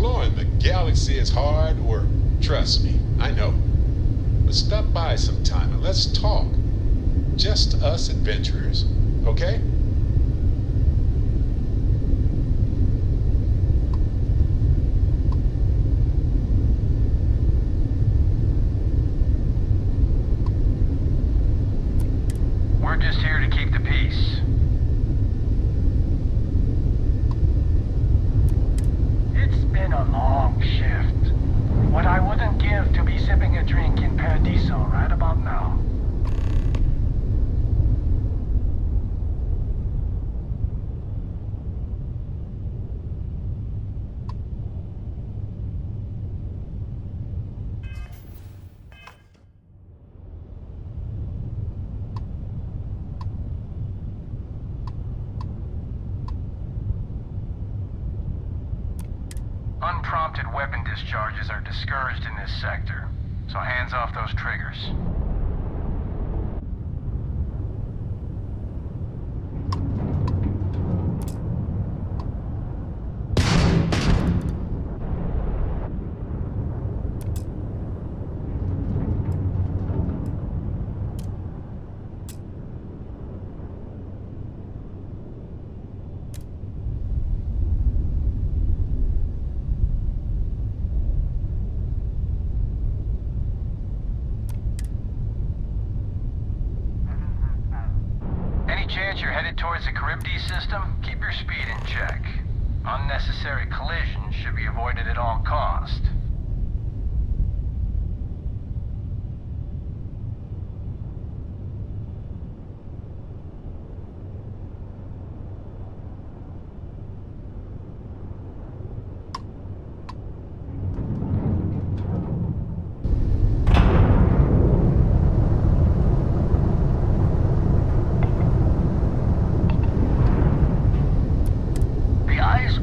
Exploring the galaxy is hard work. Trust me, I know. But stop by sometime and let's talk. Just us adventurers, okay? We're just here to keep the peace. It's been a long shift. What I wouldn't give to be sipping a drink in Paradiso right about now. Unprompted weapon discharges are discouraged in this sector, so hands off those triggers. Any chance you're headed towards the Charybdis system? Keep your speed in check. Unnecessary collisions should be avoided at all cost.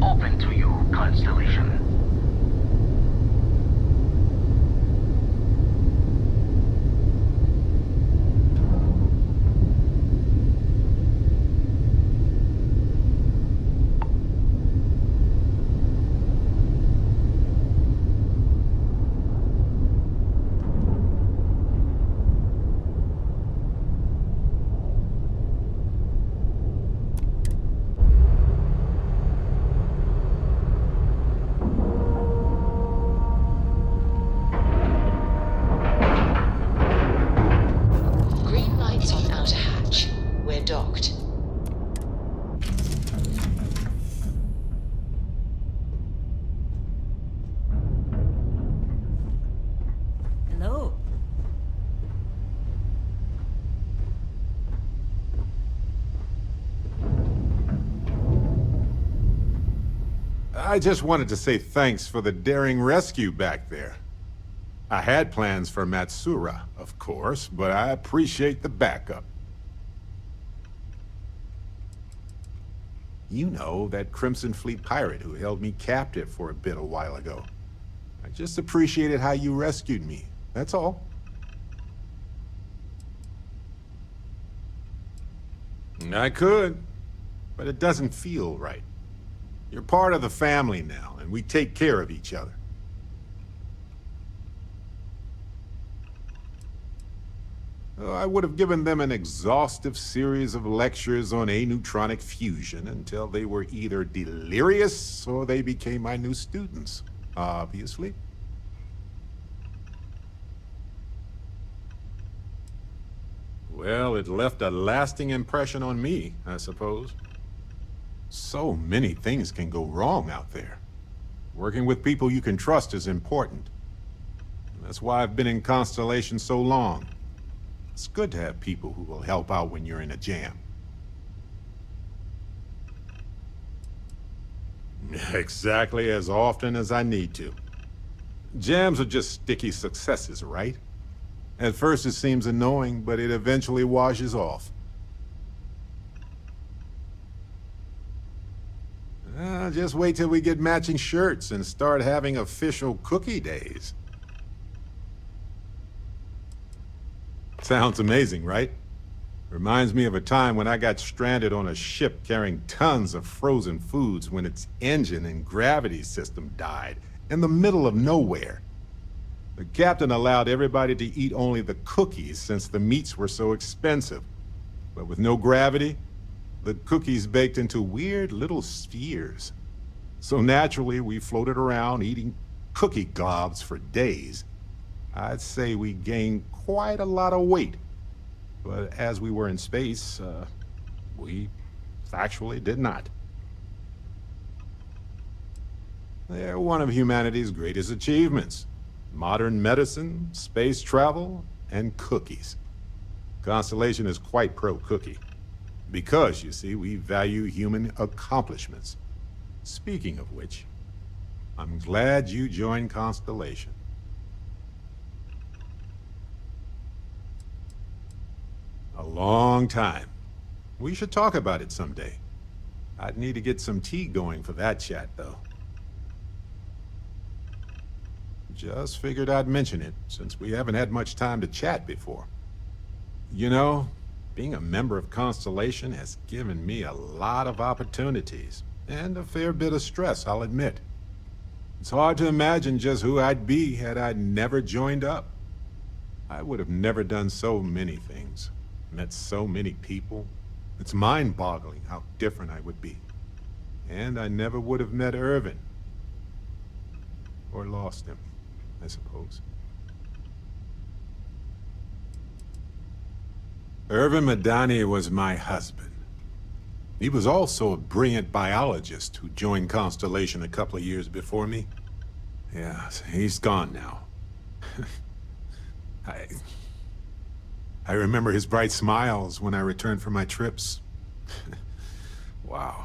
Open to you, Constellation. Docked. Hello. I just wanted to say thanks for the daring rescue back there. I had plans for Matsura, of course, but I appreciate the backup. You know, that Crimson Fleet pirate who held me captive for a bit a while ago. I just appreciated how you rescued me, that's all. I could, but it doesn't feel right. You're part of the family now, and we take care of each other. I would have given them an exhaustive series of lectures on aneutronic fusion until they were either delirious or they became my new students, obviously. Well, it left a lasting impression on me, I suppose. So many things can go wrong out there. Working with people you can trust is important. That's why I've been in Constellation so long. It's good to have people who will help out when you're in a jam. Exactly as often as I need to. Jams are just sticky successes, right? At first it seems annoying, but it eventually washes off. Just wait till we get matching shirts and start having official cookie days. Sounds amazing, right? Reminds me of a time when I got stranded on a ship carrying tons of frozen foods when its engine and gravity system died, in the middle of nowhere. The captain allowed everybody to eat only the cookies since the meats were so expensive. But with no gravity, the cookies baked into weird little spheres. So naturally, we floated around eating cookie globs for days. I'd say we gained quite a lot of weight. But as we were in space, we factually did not. They're one of humanity's greatest achievements. Modern medicine, space travel, and cookies. Constellation is quite pro-cookie. Because, you see, we value human accomplishments. Speaking of which, I'm glad you joined Constellation. A long time. We should talk about it someday. I'd need to get some tea going for that chat, though. Just figured I'd mention it, since we haven't had much time to chat before. You know, being a member of Constellation has given me a lot of opportunities, and a fair bit of stress, I'll admit. It's hard to imagine just who I'd be had I never joined up. I would have never done so many things, met so many people. It's mind-boggling how different I would be. And I never would have met Irvin. Or lost him, I suppose. Irvin Madani was my husband. He was also a brilliant biologist who joined Constellation a couple of years before me. Yeah, he's gone now. I remember his bright smiles when I returned from my trips. Wow,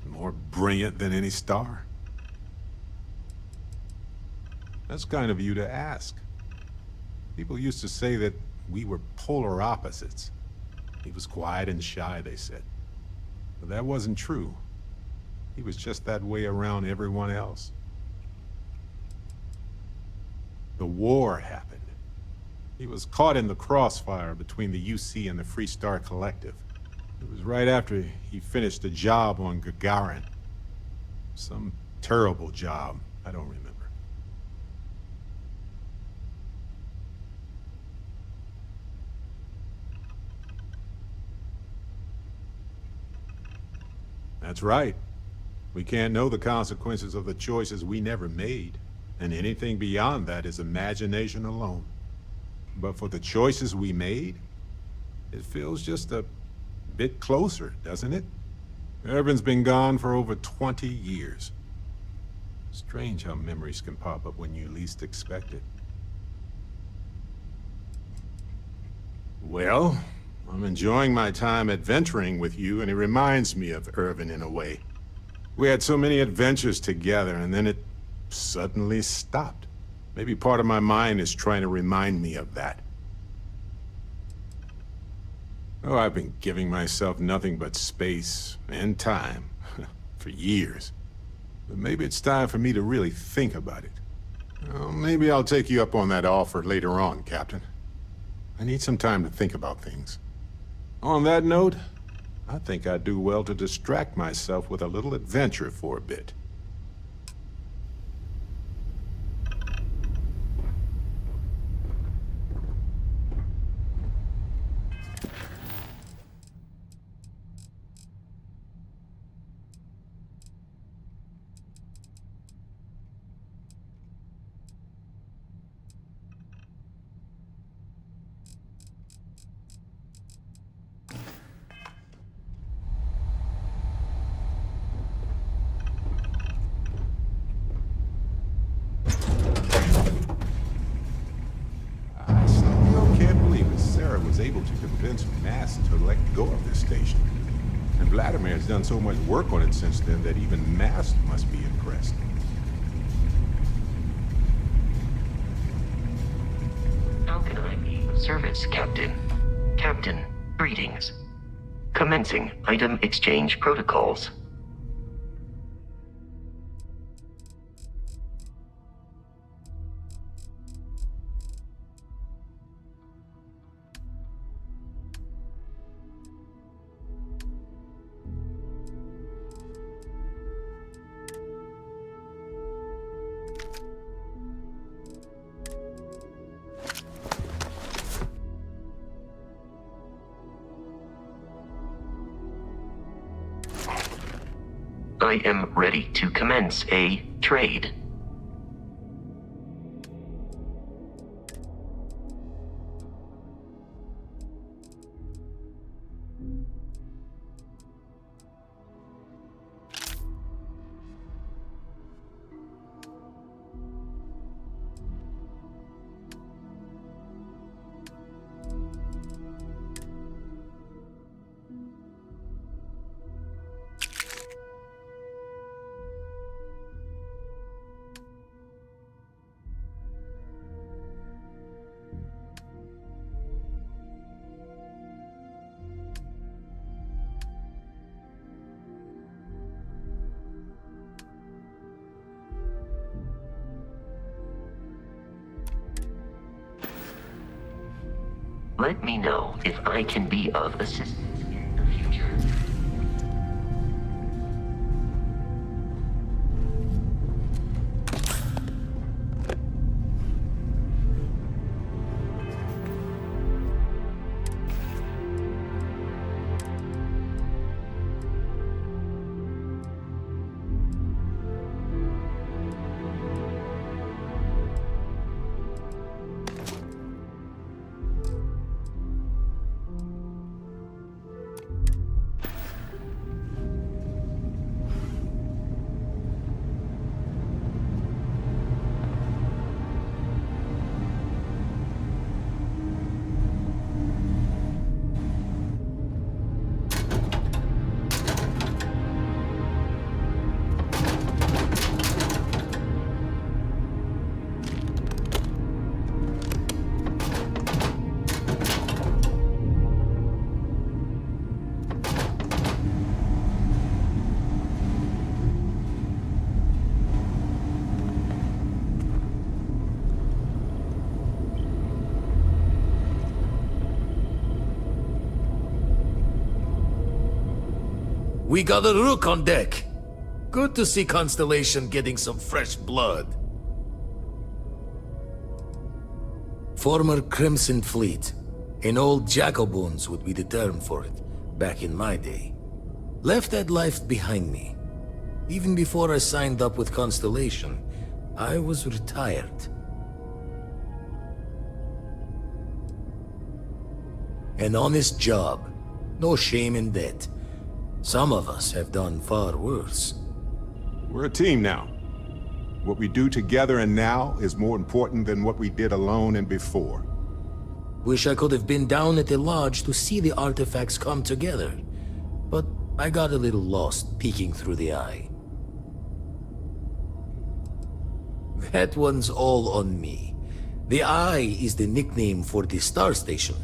more brilliant than any star. That's kind of you to ask. People used to say that we were polar opposites. He was quiet and shy, they said. But that wasn't true. He was just that way around everyone else. The war happened. He was caught in the crossfire between the UC and the Free Star Collective. It was right after he finished a job on Gagarin. Some terrible job, I don't remember. That's right. We can't know the consequences of the choices we never made, and anything beyond that is imagination alone. But for the choices we made, it feels just a bit closer, doesn't it? Irvin's been gone for over 20 years. Strange how memories can pop up when you least expect it. Well, I'm enjoying my time adventuring with you, and it reminds me of Irvin in a way. We had so many adventures together, and then it suddenly stopped. Maybe part of my mind is trying to remind me of that. Oh, I've been giving myself nothing but space and time for years. But maybe it's time for me to really think about it. Well, maybe I'll take you up on that offer later on, Captain. I need some time to think about things. On that note, I think I'd do well to distract myself with a little adventure for a bit. Able to convince Mast to let go of this station. And Vladimir has done so much work on it since then that even Mast must be impressed. How can I be of service, Captain? Captain, greetings. Commencing item exchange protocols. I am ready to commence a trade. Let me know if I can be of assistance in the future. We got a rook on deck. Good to see Constellation getting some fresh blood. Former Crimson Fleet. An old Jacoboons would be the term for it, back in my day. Left that life behind me. Even before I signed up with Constellation, I was retired. An honest job. No shame in that. Some of us have done far worse. We're a team now. What we do together and now is more important than what we did alone and before. Wish I could have been down at the lodge to see the artifacts come together. But I got a little lost peeking through the eye. That one's all on me. The Eye is the nickname for the star station.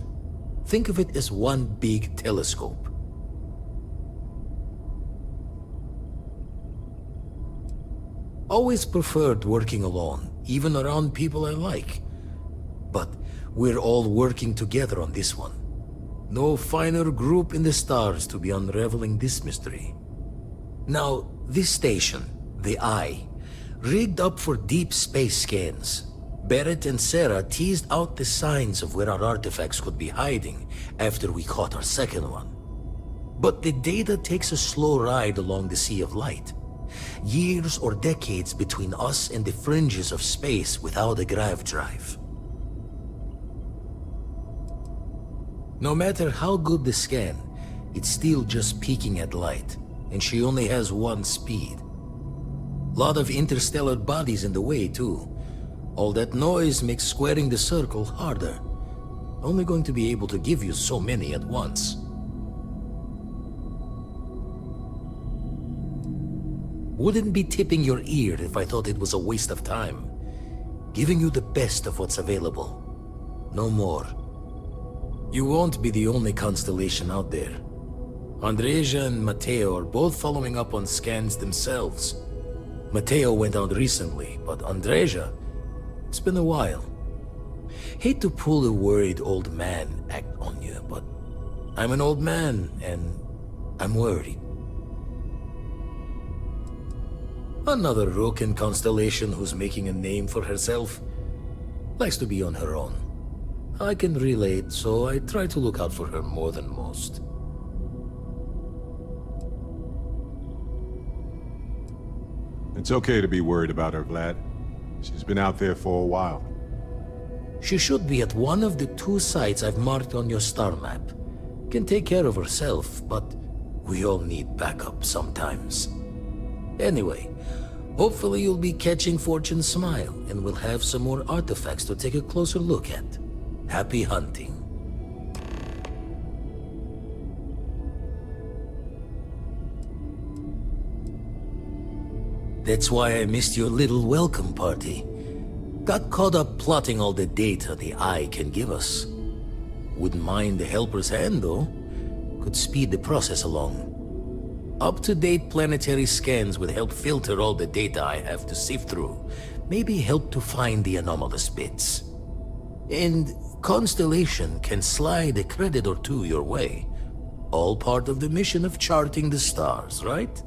Think of it as one big telescope. Always preferred working alone, even around people I like. But we're all working together on this one. No finer group in the stars to be unraveling this mystery. Now, this station, the Eye, rigged up for deep space scans. Barrett and Sarah teased out the signs of where our artifacts could be hiding after we caught our second one. But the data takes a slow ride along the Sea of Light. Years or decades between us and the fringes of space without a grav drive. No matter how good the scan, it's still just peeking at light, and she only has one speed. Lot of interstellar bodies in the way, too. All that noise makes squaring the circle harder. Only going to be able to give you so many at once. Wouldn't be tipping your ear if I thought it was a waste of time. Giving you the best of what's available. No more. You won't be the only Constellation out there. Andreja and Matteo are both following up on scans themselves. Matteo went out recently, but Andreja, it's been a while. Hate to pull a worried old man act on you, but I'm an old man, and I'm worried. Another rook in Constellation who's making a name for herself. Likes to be on her own. I can relate, so I try to look out for her more than most. It's okay to be worried about her, Vlad. She's been out there for a while. She should be at one of the 2 sites I've marked on your star map. Can take care of herself, but we all need backup sometimes. Anyway, hopefully you'll be catching Fortune's smile, and we'll have some more artifacts to take a closer look at. Happy hunting. That's why I missed your little welcome party. Got caught up plotting all the data the Eye can give us. Wouldn't mind a helper's hand, though. Could speed the process along. Up-to-date planetary scans would help filter all the data I have to sift through. Maybe help to find the anomalous bits. And Constellation can slide a credit or 2 your way. All part of the mission of charting the stars, right?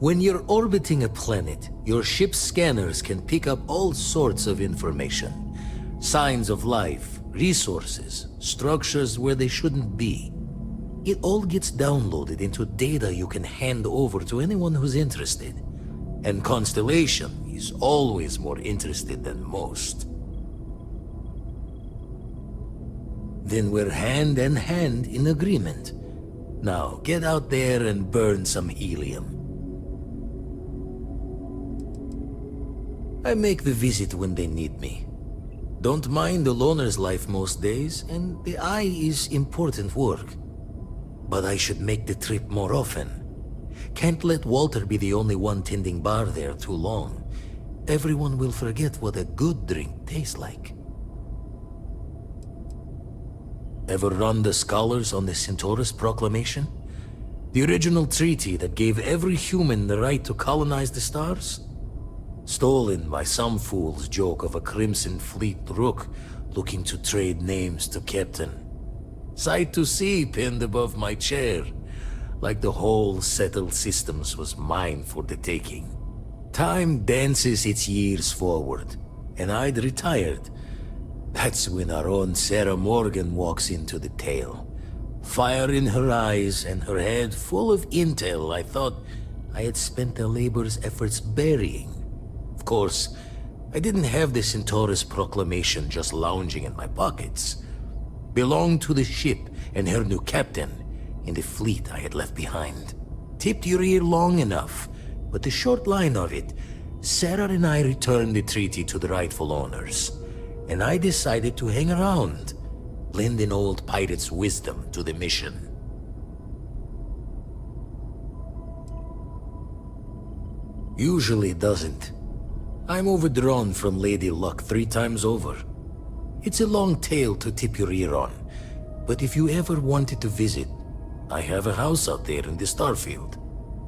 When you're orbiting a planet, your ship's scanners can pick up all sorts of information. Signs of life, resources, structures where they shouldn't be. It all gets downloaded into data you can hand over to anyone who's interested. And Constellation is always more interested than most. Then we're hand in hand in agreement. Now, get out there and burn some helium. I make the visit when they need me. Don't mind the loner's life most days, and the Eye is important work. But I should make the trip more often. Can't let Walter be the only one tending bar there too long. Everyone will forget what a good drink tastes like. Ever run the scholars on the Centaurus Proclamation? The original treaty that gave every human the right to colonize the stars? Stolen by some fool's joke of a Crimson Fleet rook looking to trade names to Captain. Sight to see pinned above my chair, like the whole settled systems was mine for the taking. Time dances its years forward, and I'd retired. That's when our own Sarah Morgan walks into the tale. Fire in her eyes and her head full of intel I thought I had spent the labor's efforts burying. Of course, I didn't have the Centaurus Proclamation just lounging in my pockets. Belonged to the ship and her new captain in the fleet I had left behind. Tipped your ear long enough, but the short line of it, Sarah and I returned the treaty to the rightful owners, and I decided to hang around, lend an old pirate's wisdom to the mission. Usually doesn't. I'm overdrawn from Lady Luck 3 times over. It's a long tale to tip your ear on, but if you ever wanted to visit, I have a house out there in the Starfield.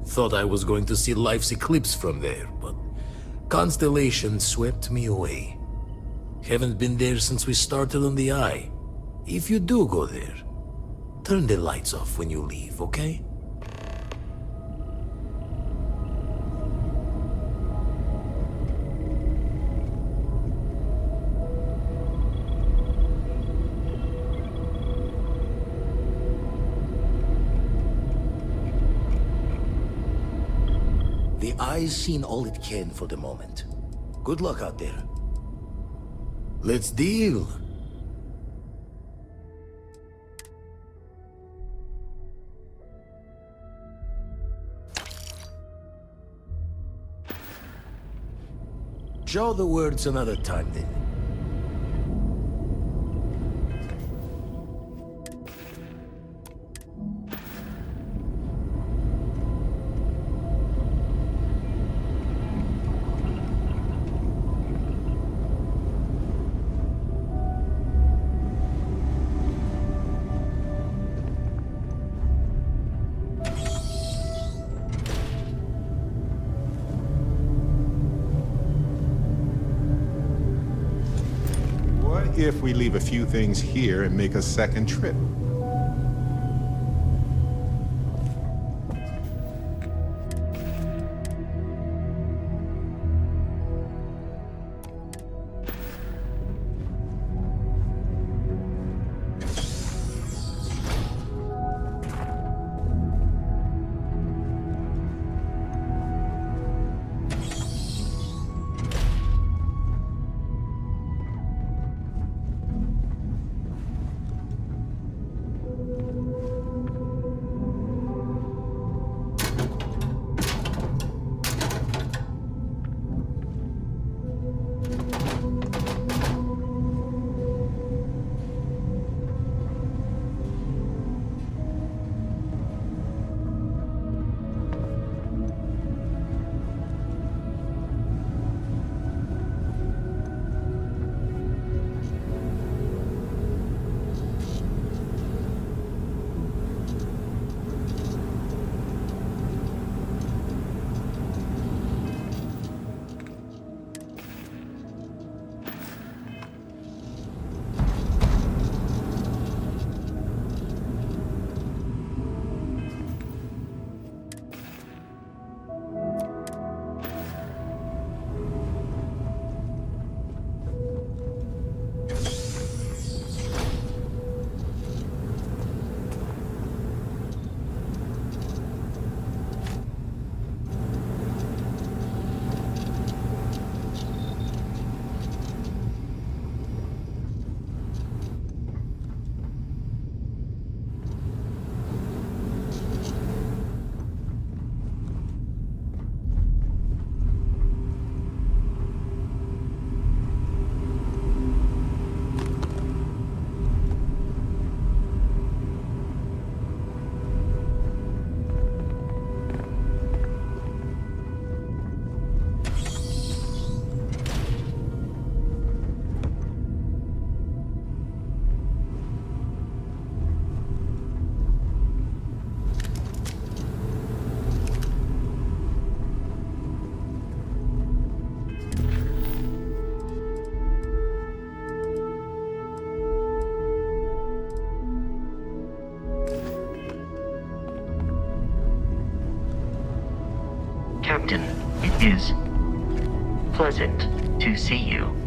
Thought I was going to see life's eclipse from there, but Constellation swept me away. Haven't been there since we started on the Eye. If you do go there, turn the lights off when you leave, okay? The Eye's seen all it can for the moment. Good luck out there. Let's deal. Jaw the words another time then. If we leave a few things here and make a second trip. is pleasant to see you.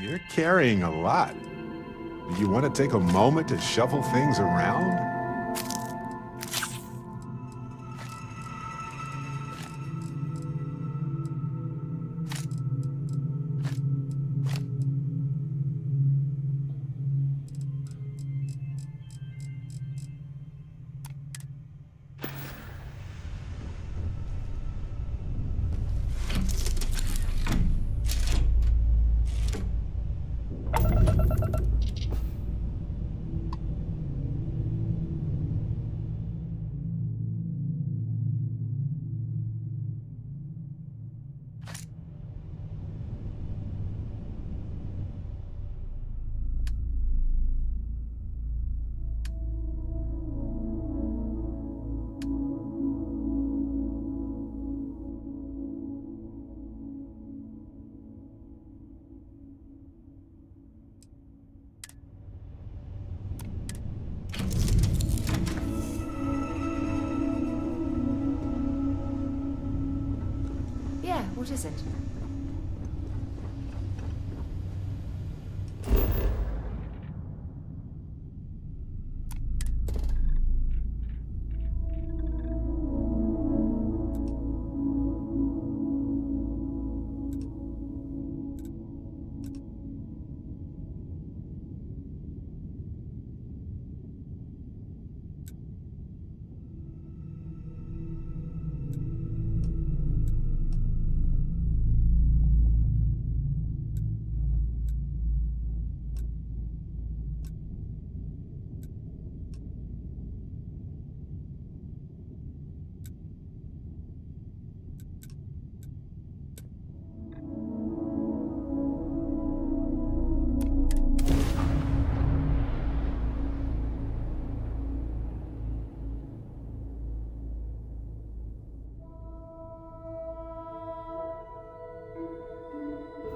You're carrying a lot. Do you want to take a moment to shuffle things around? Yeah, what is it?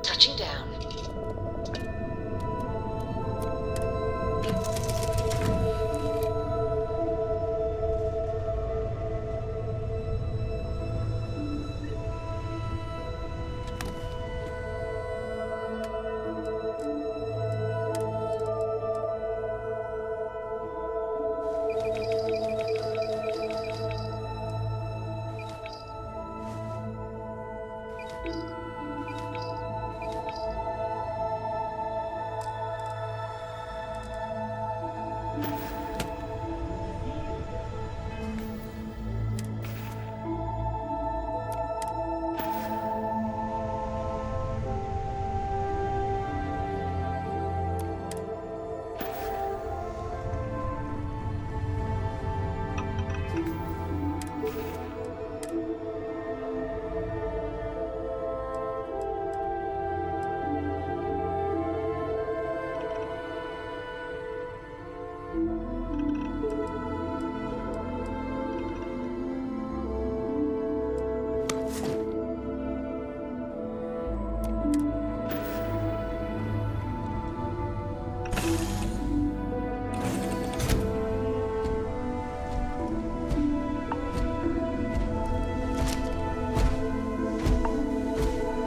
Touching down.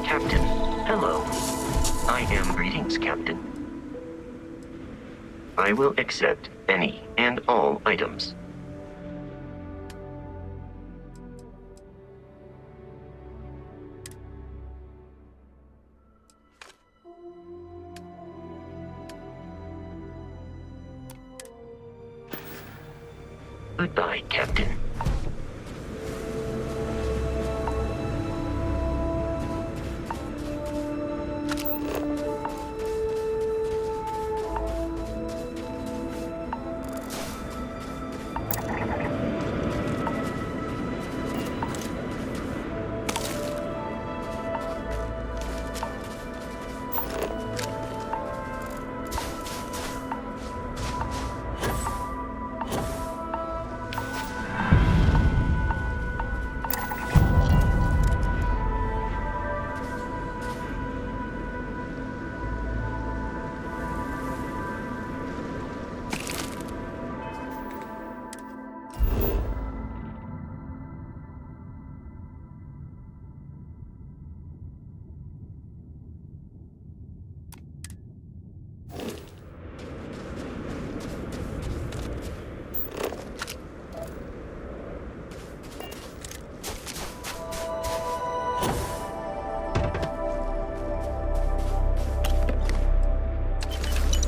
Captain, hello. I am greetings, Captain. I will accept any and all items. Goodbye, Captain.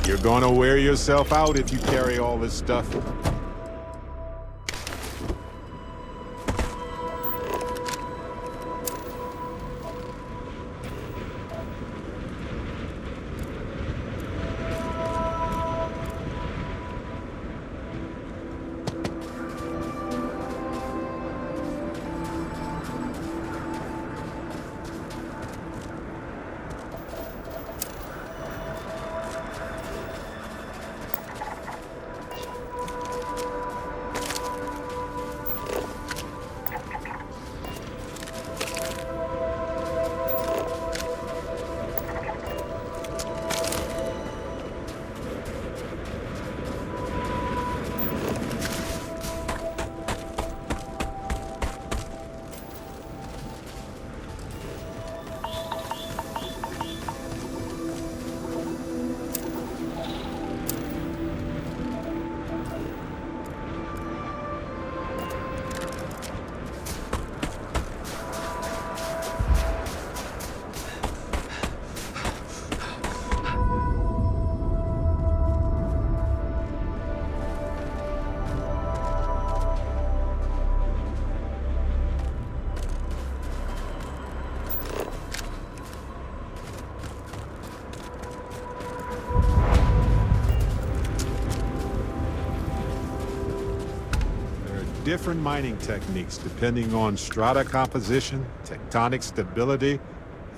You're gonna wear yourself out if you carry all this stuff. Different mining techniques depending on strata composition, tectonic stability,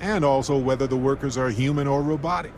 and also whether the workers are human or robotic.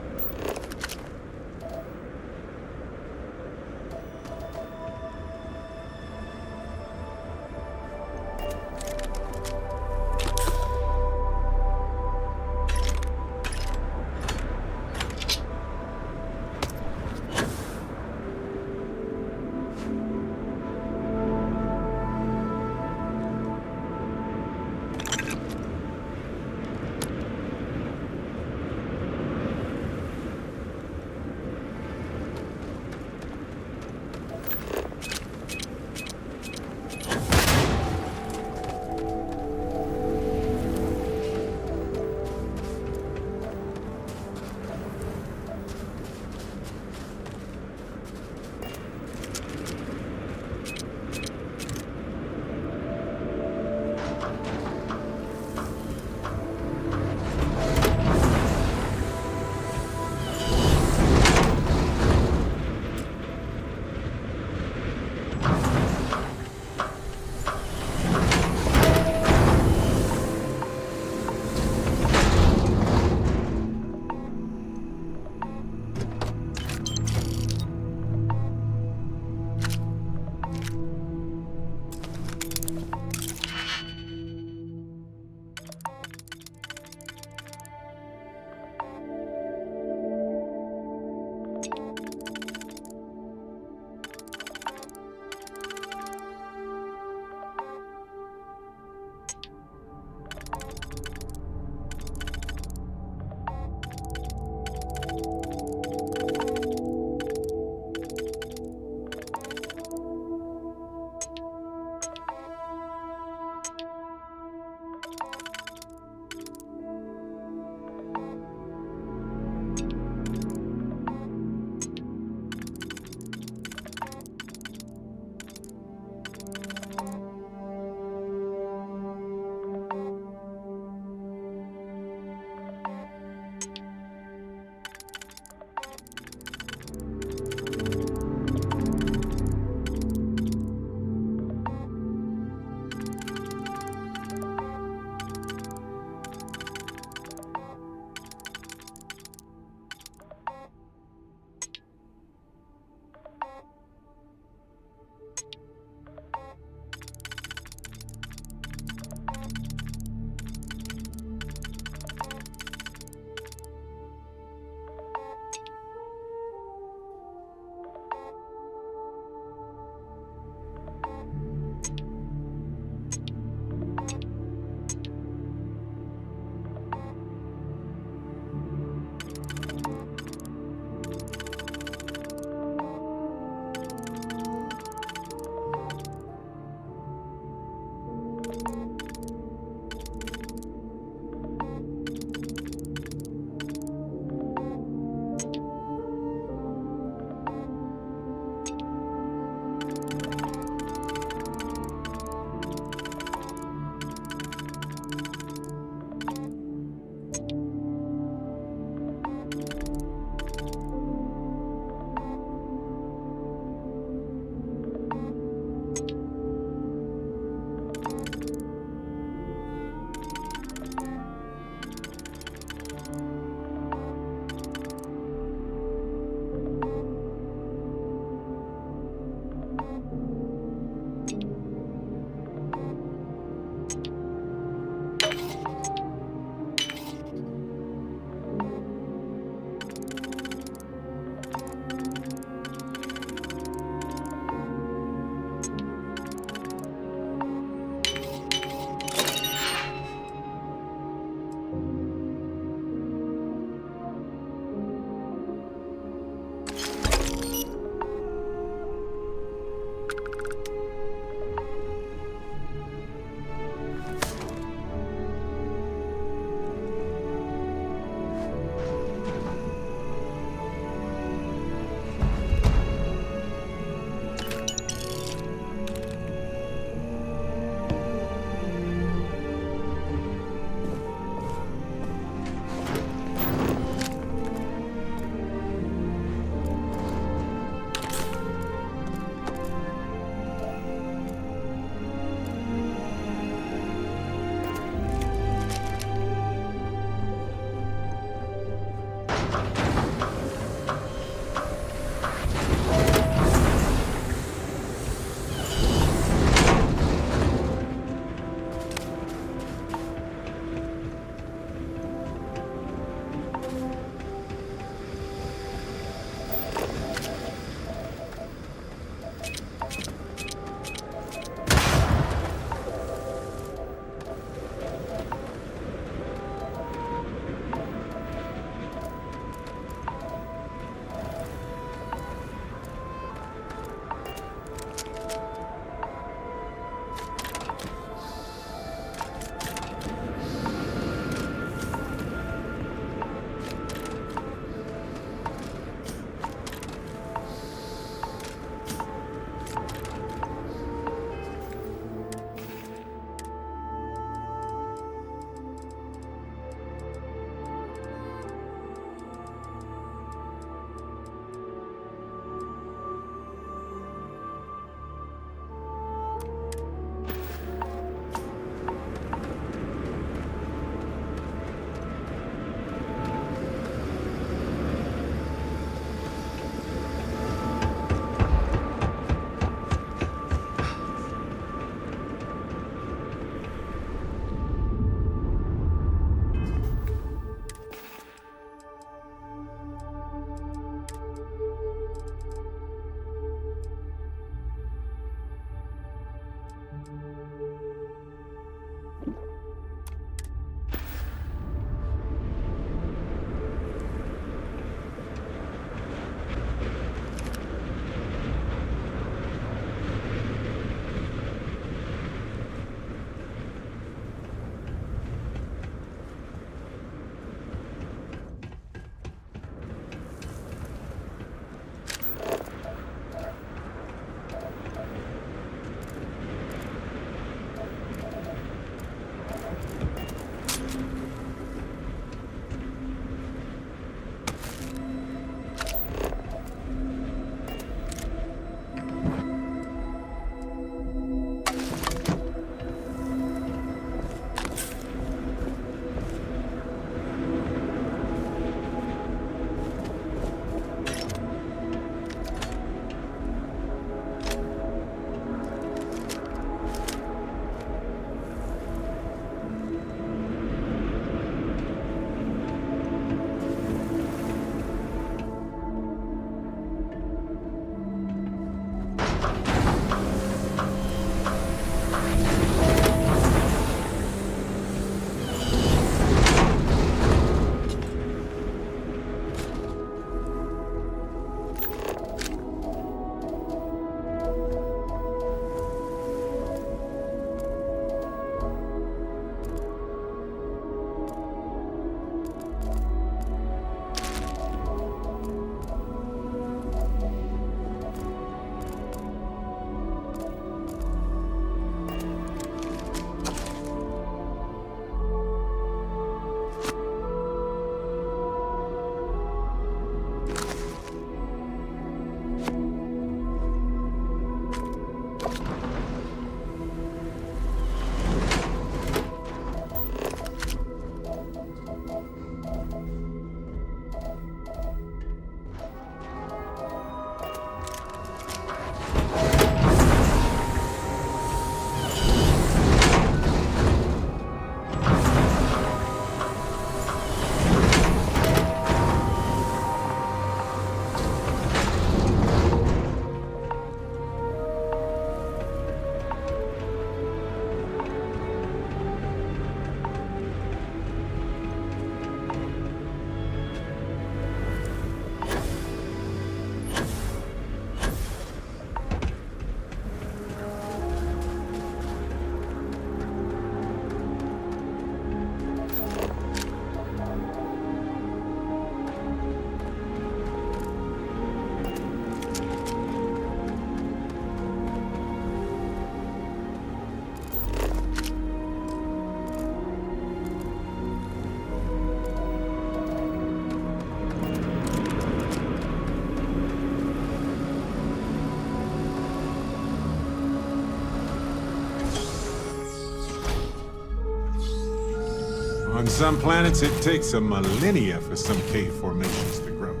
On some planets, it takes a millennia for some cave formations to grow.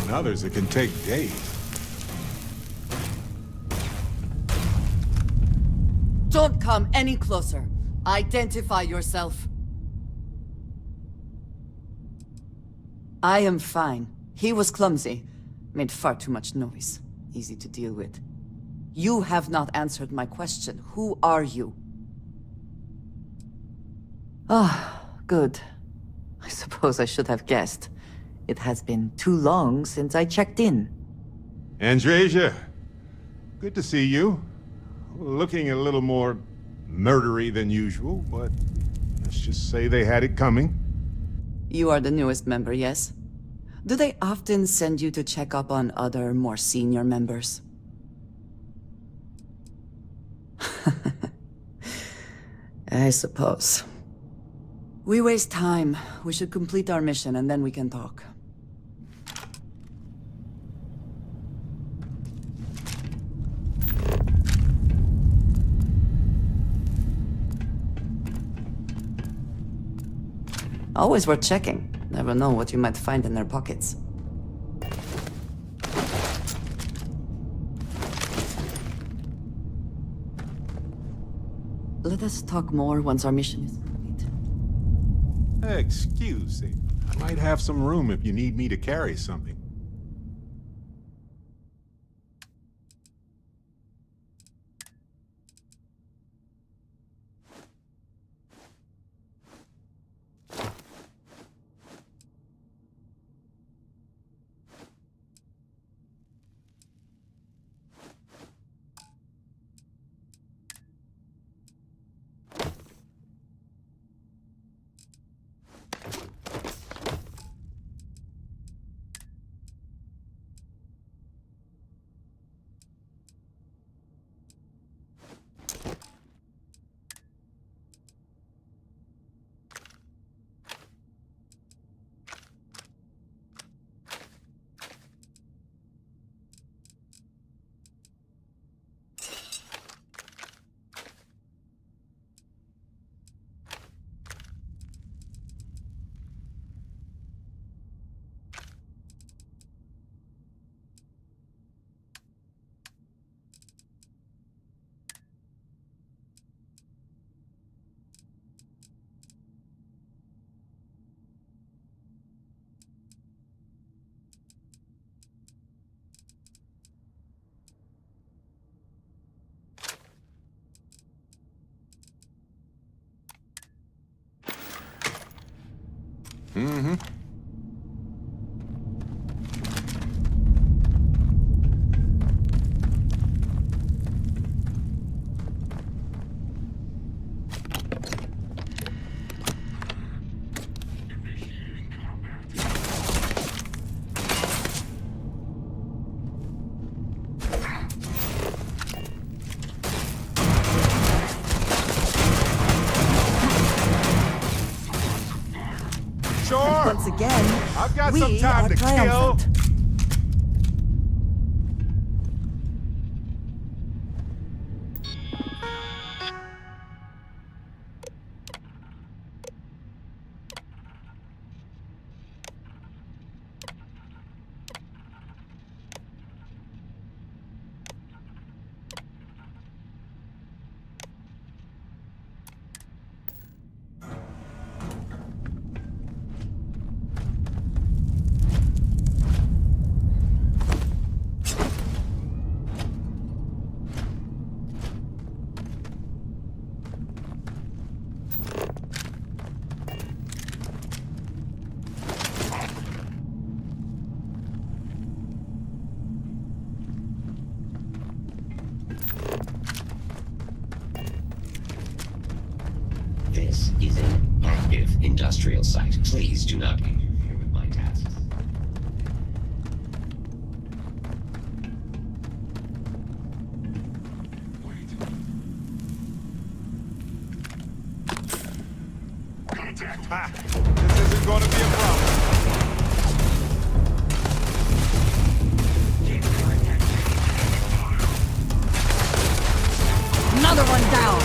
On others, it can take days. Don't come any closer. Identify yourself. I am fine. He was clumsy. Made far too much noise. Easy to deal with. You have not answered my question. Who are you? Ah, good. I suppose I should have guessed. It has been too long since I checked in. Andresia, good to see you. Looking a little more murdery than usual, but let's just say they had it coming. You are the newest member, yes? Do they often send you to check up on other, more senior members? I suppose. We waste time. We should complete our mission and then we can talk. Always worth checking. Never know what you might find in their pockets. Let us talk more once our mission is complete. Excuse me. I might have some room if you need me to carry something. Mm-hmm. Once again, I've got we some time are to triumphant. kill. This is an active industrial site. Please do not interfere with my tasks. Ha! This isn't going to be a problem. Another one down!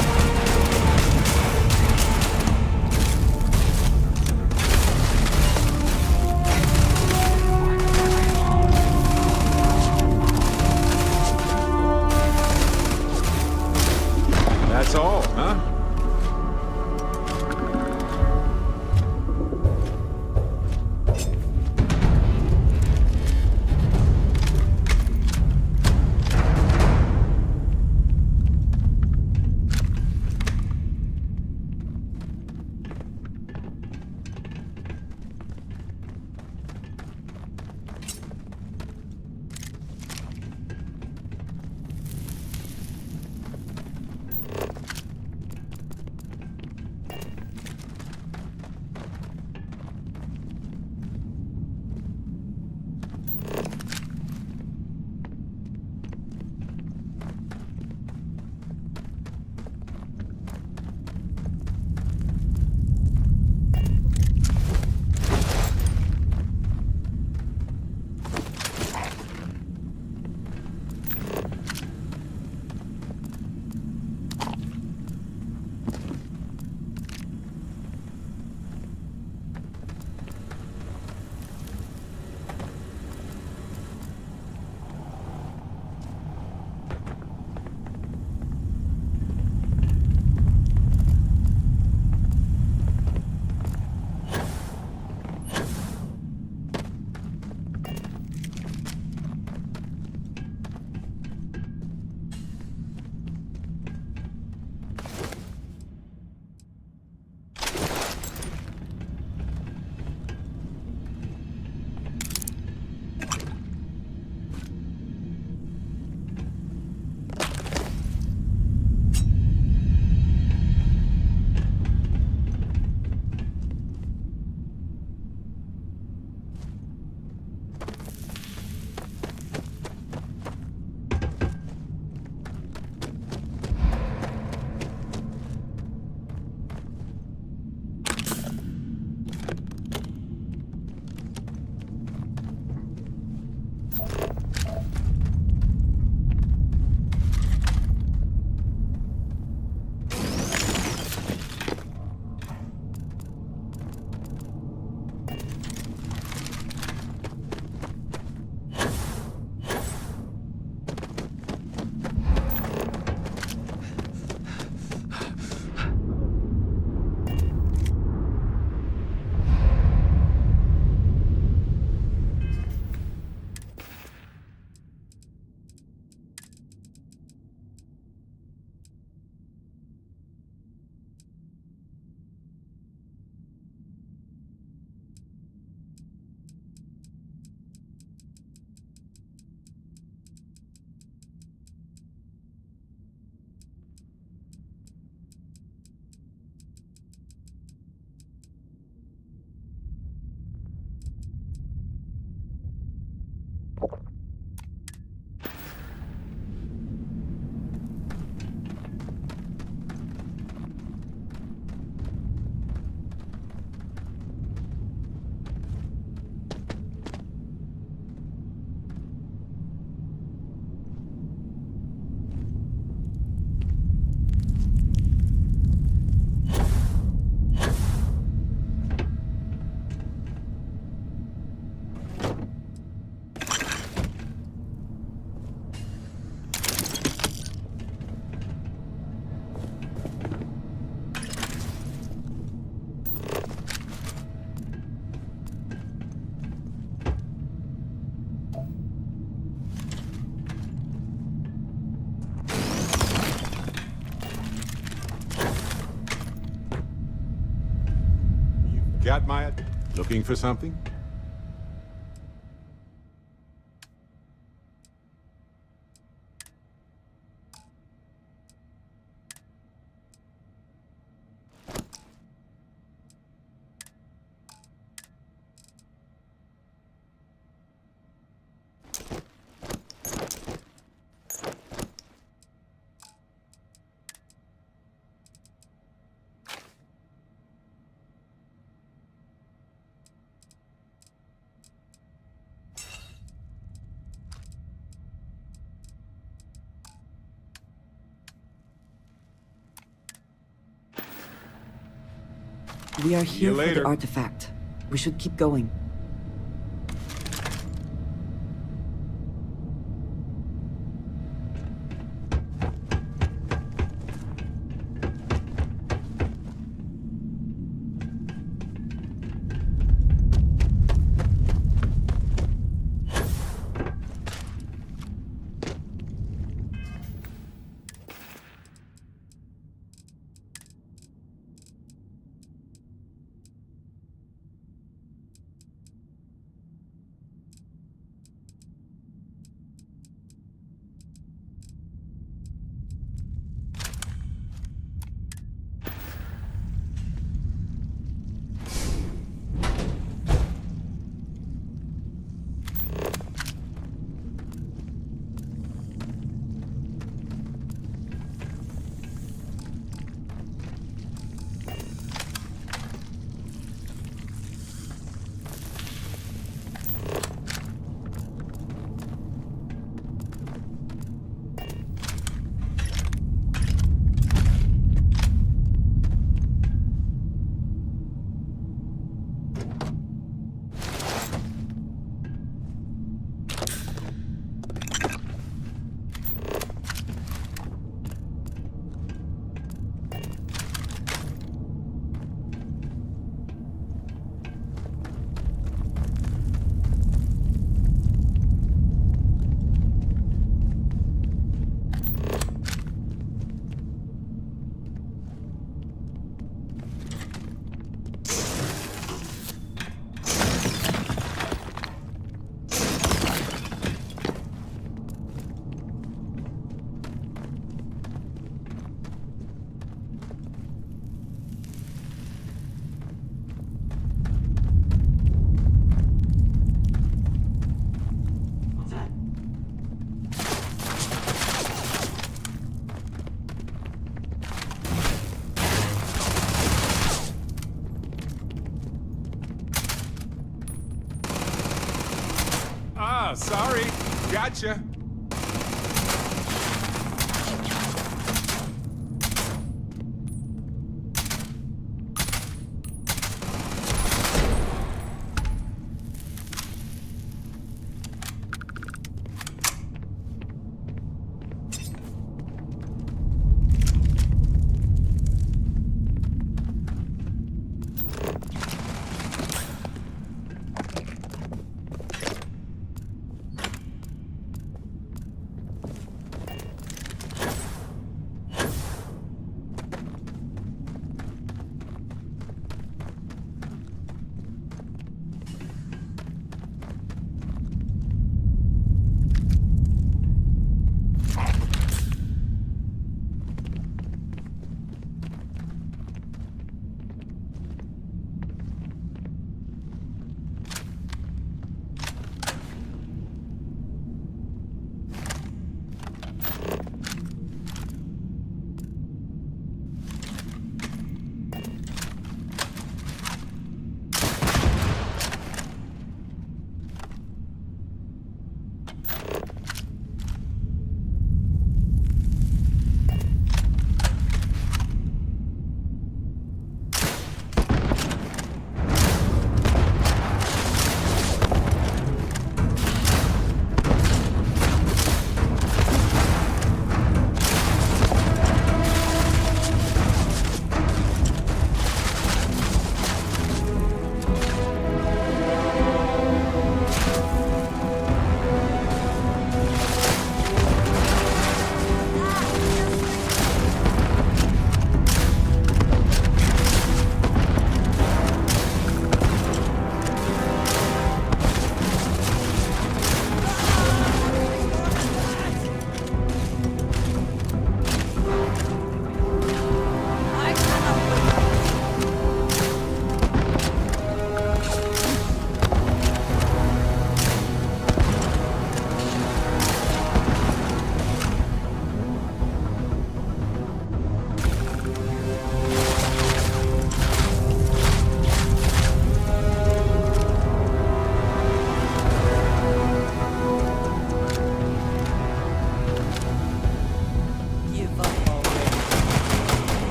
Got my... Looking for something? We are you here for later. the artifact. We should keep going. Sorry. Gotcha.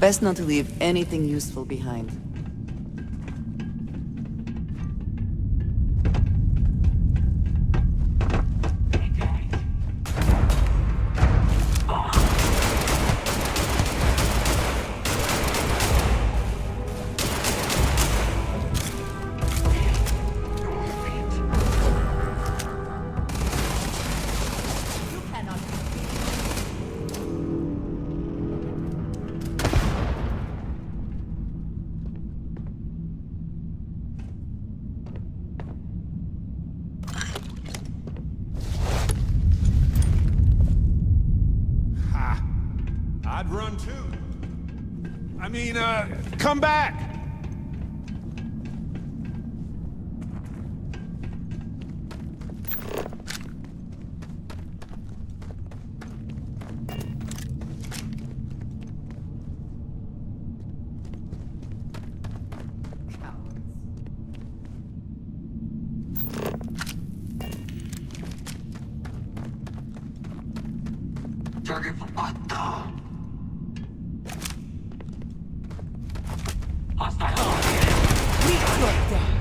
Best not to leave anything useful behind. I'd run too. I mean, come back! Target what the? Hostile. Meet your death.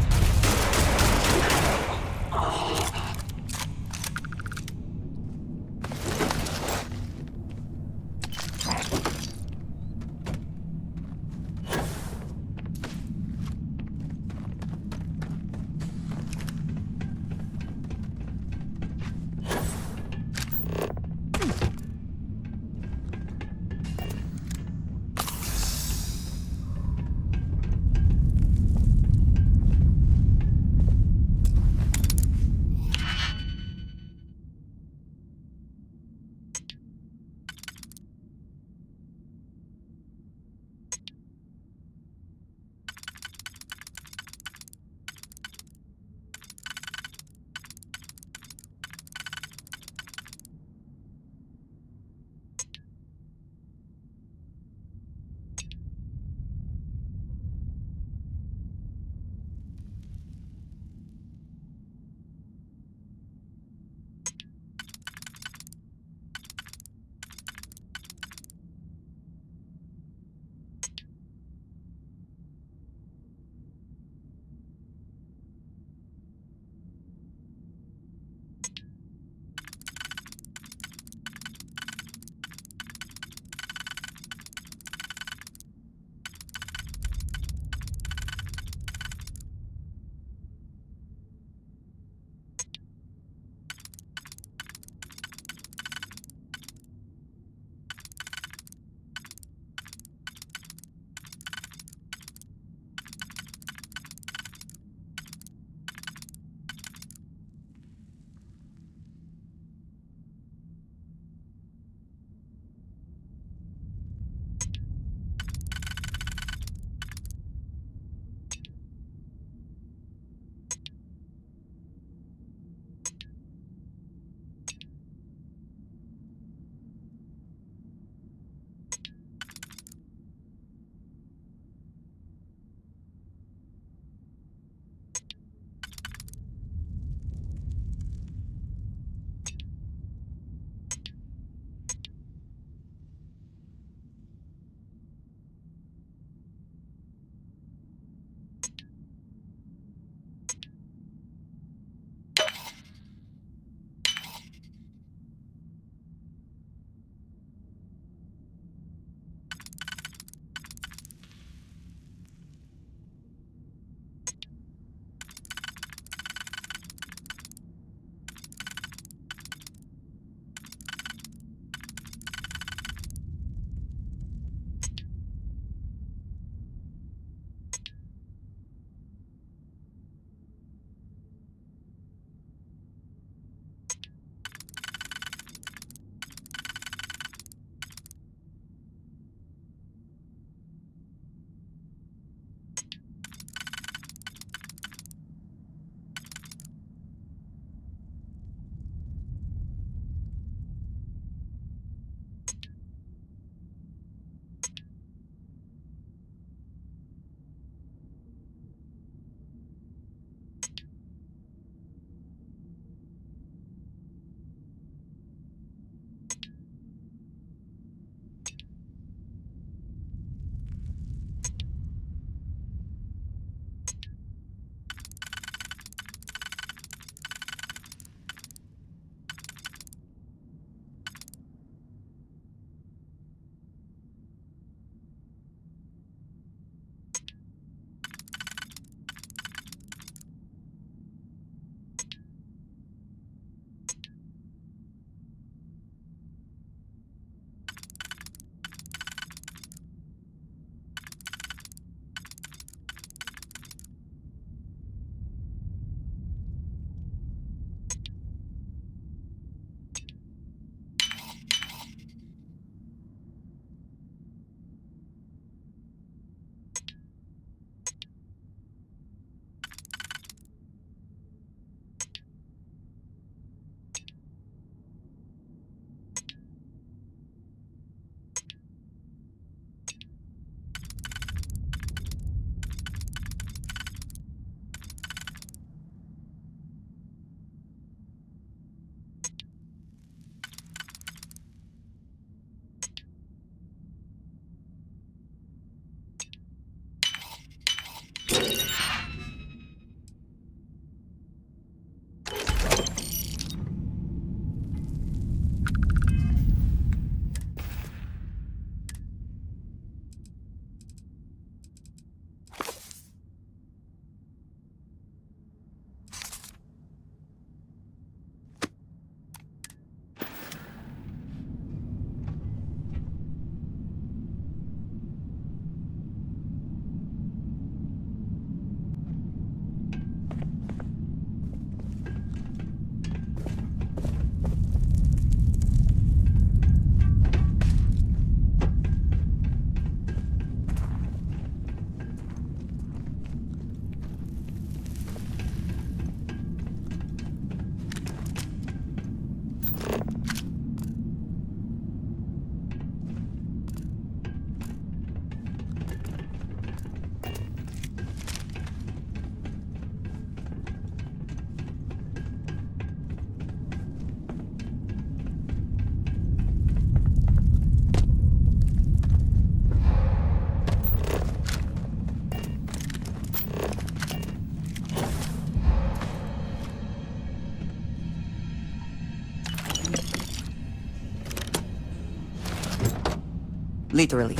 Literally.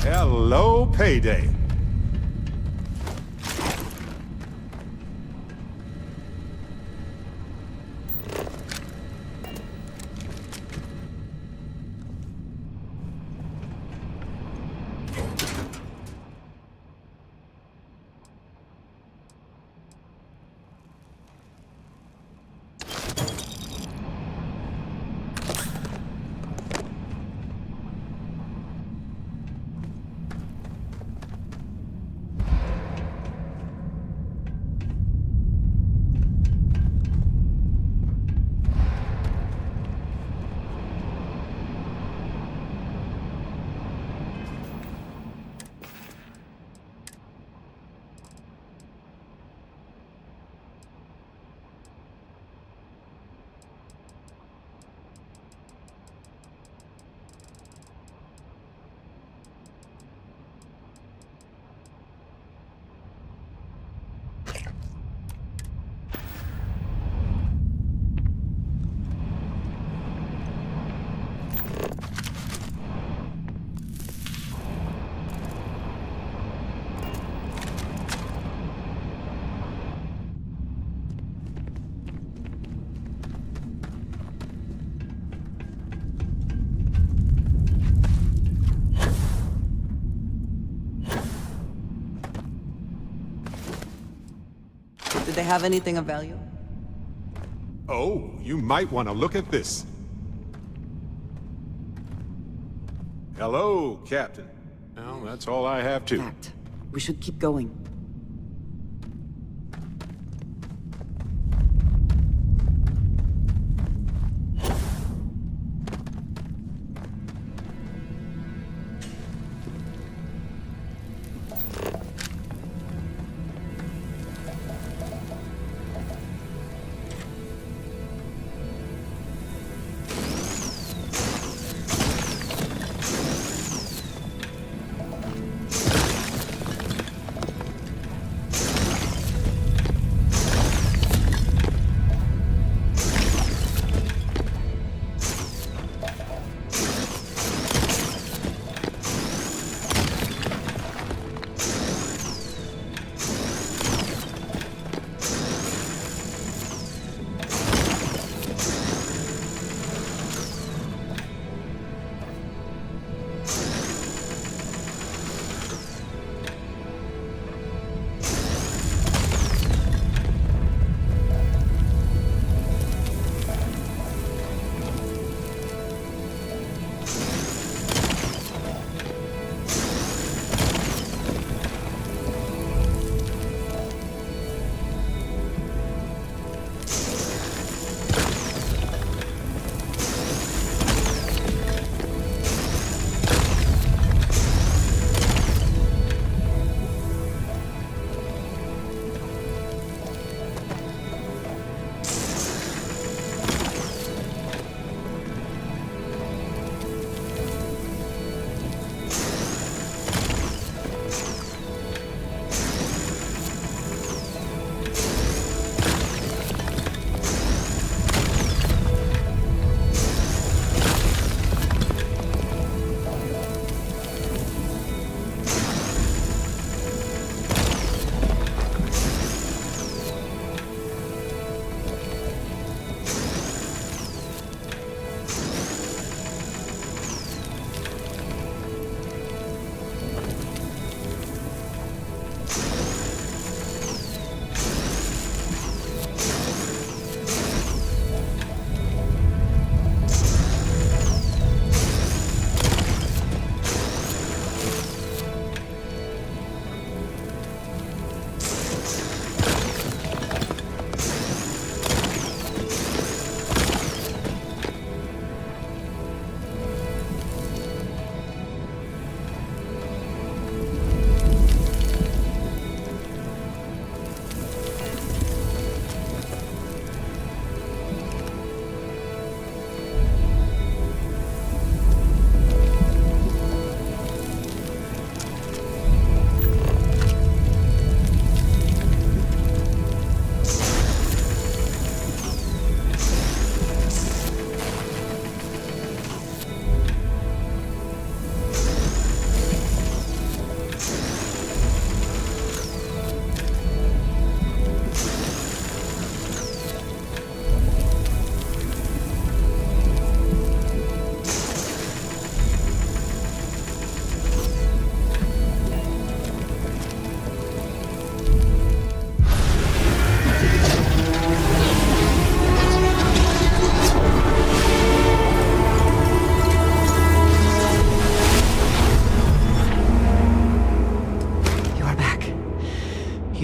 Hello, payday. Did they have anything of value? Oh, you might want to look at this. Hello, Captain. Well, that's all I have too. Fact. We should keep going.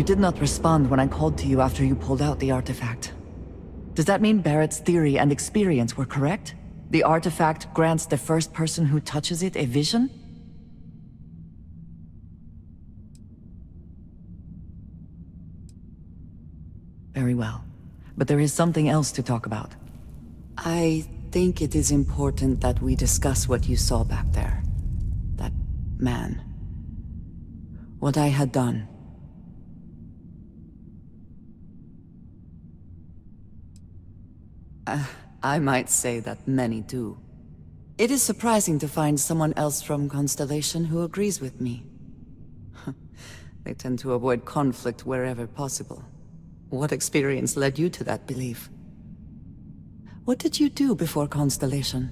did not respond when I called to you after you pulled out the artifact. Does that mean Barrett's theory and experience were correct? The artifact grants the first person who touches it a vision? Very well. But there is something else to talk about. I think it is important that we discuss what you saw back there. That man. What I had done. I might say that many do. It is surprising to find someone else from Constellation who agrees with me. They tend to avoid conflict wherever possible. What experience led you to that belief? What did you do before Constellation?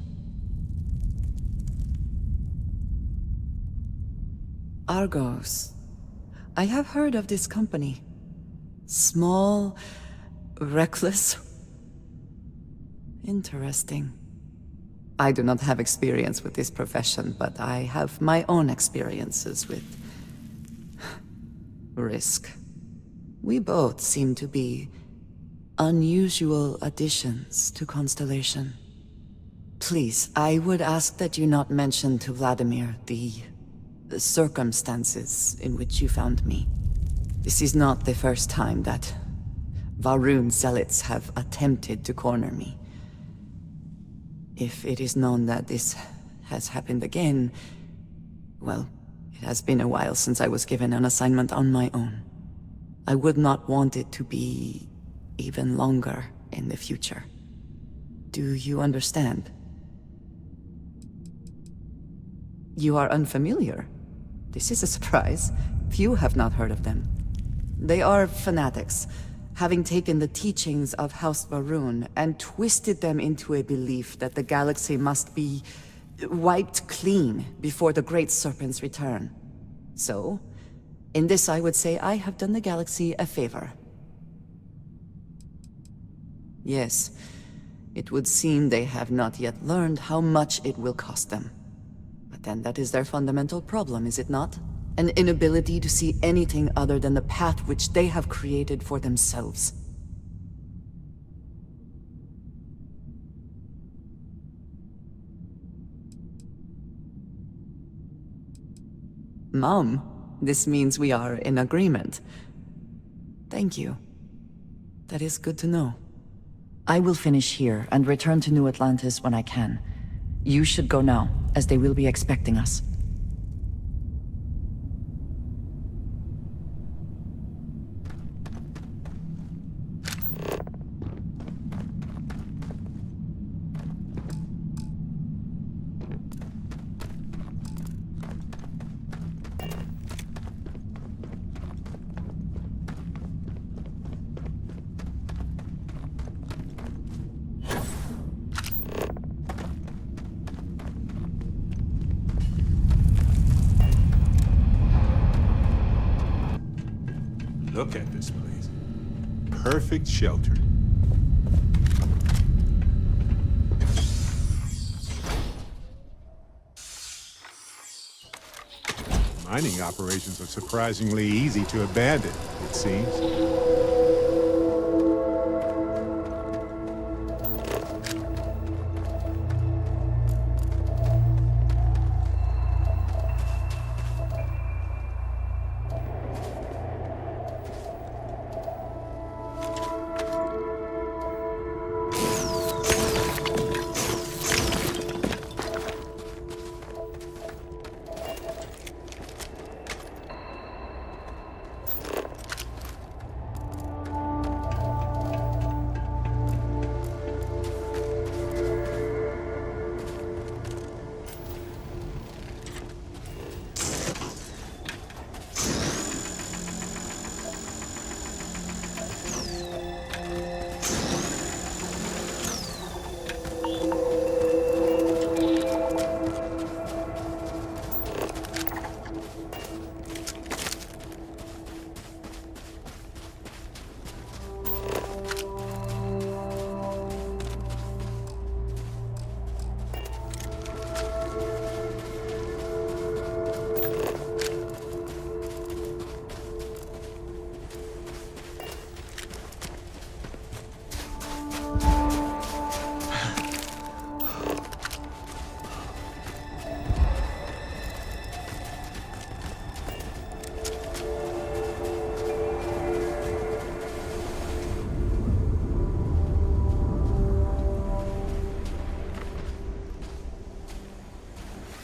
Argos. I have heard of this company. Small, reckless. Interesting. I do not have experience with this profession, but I have my own experiences with risk. We both seem to be unusual additions to Constellation. Please, I would ask that you not mention to Vladimir the circumstances in which you found me. This is not the first time that Varun zealots have attempted to corner me. If it is known that this has happened again, well, it has been a while since I was given an assignment on my own. I would not want it to be even longer in the future. Do you understand? You are unfamiliar. This is a surprise. Few have not heard of them. They are fanatics, having taken the teachings of House Varun and twisted them into a belief that the galaxy must be wiped clean before the Great Serpent's return. So, in this I would say I have done the galaxy a favor. Yes, it would seem they have not yet learned how much it will cost them. But then that is their fundamental problem, is it not? An inability to see anything other than the path which they have created for themselves. Mom, this means we are in agreement. Thank you. That is good to know. I will finish here and return to New Atlantis when I can. You should go now, as they will be expecting us. Look at this place. Perfect shelter. Mining operations are surprisingly easy to abandon, it seems.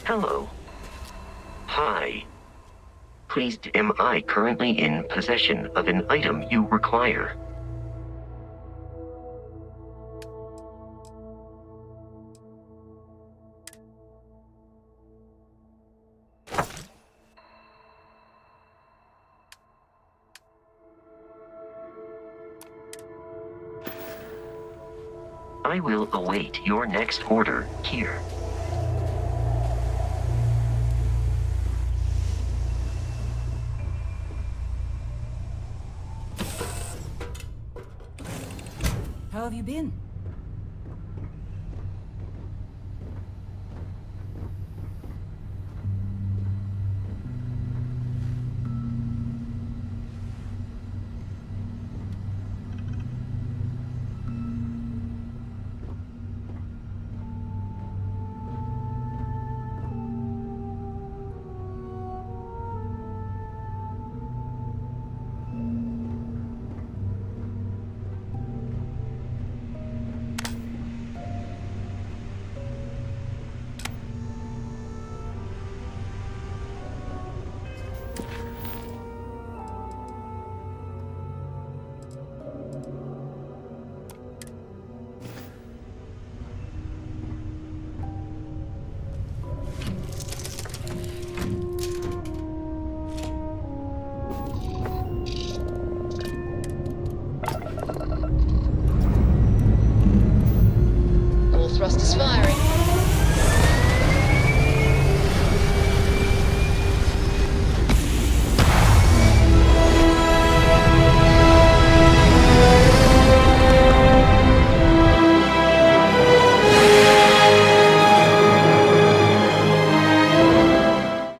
Hello. Hi. Pleased, am I currently in possession of an item you require? I will await your next order here. How have you been? All thrust is fired.